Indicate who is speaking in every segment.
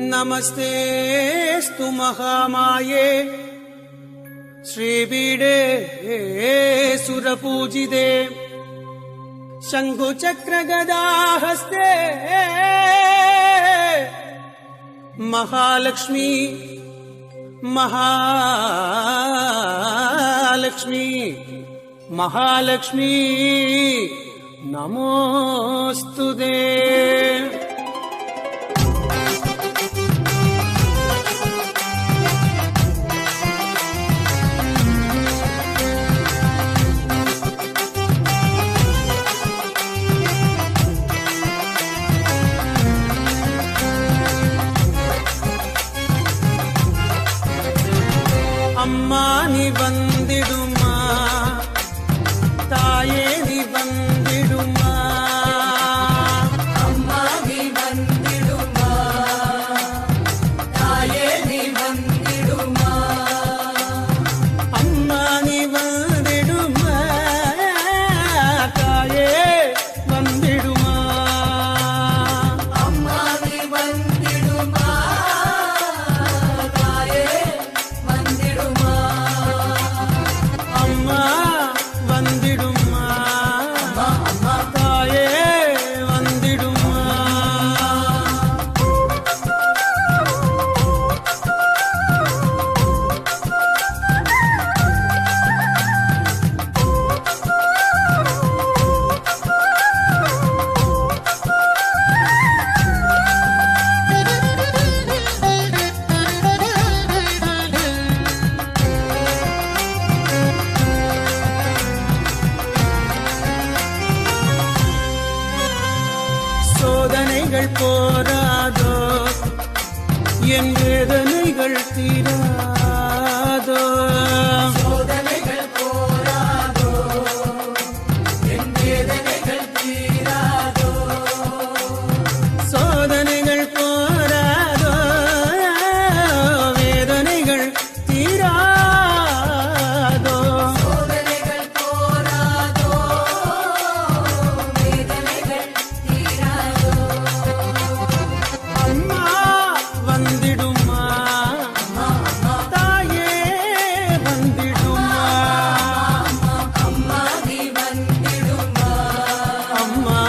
Speaker 1: नमस्तेस्तु महामाये श्रीपीडे सुरपूजिते शंखुचक्रगदाहस्ते महालक्ष्मी महालक्ष्मी महालक्ष्मी नमोस्तुते। अम्मा नि वंदिडुमा ताये नि वंदिडुमा
Speaker 2: अम्मा नि वंदिडुमा ताये नि वंदिडुमा
Speaker 1: अम्मा नि वंदिडुमा ताये वंदिडुमा
Speaker 2: अम्मा नि वंदिडुमा ताये वंदिडुमा
Speaker 1: अम्मा वंदिडुमा ताये वंदिडुमा। சோதனைகள் போராதோ என் வேதனைகள் தீராதோ
Speaker 2: சோதனைகள் போராதோ என் வேதனைகள் தீராதோ
Speaker 1: சோதனைகள் போராதோ வேதனைகள் தீராதோ
Speaker 2: சோதனைகள் போராதோ வேதனைகள் தீராதோ
Speaker 1: அம்மா வந்திடுமா தாயே வந்திடுமா
Speaker 2: அம்மா நீ வந்திடுமா
Speaker 1: அம்மா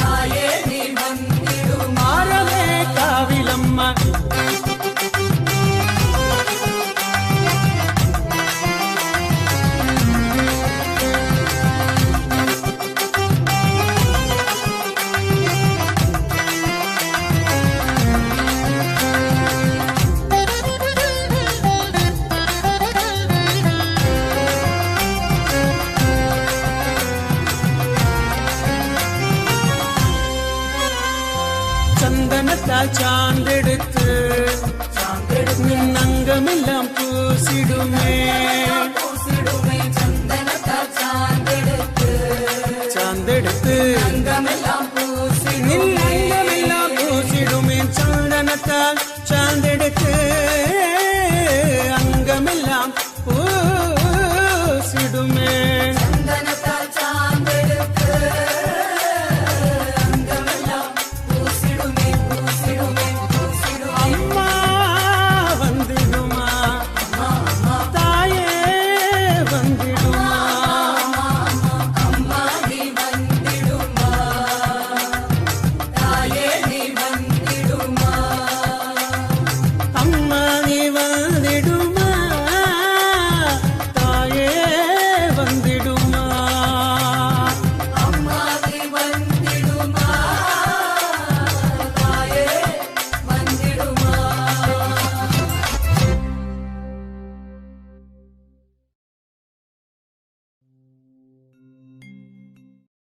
Speaker 2: தாயே நீ வந்திடுமா
Speaker 1: ஆரவே காவிலம்மா சந்தனத்தால் சாந்தெடுத்து நின் அங்கமெல்லாம் பூசிடுமே
Speaker 2: பூசிடுமே சந்தனத்தால் சாந்தெடுத்து
Speaker 1: சாந்தெடுத்து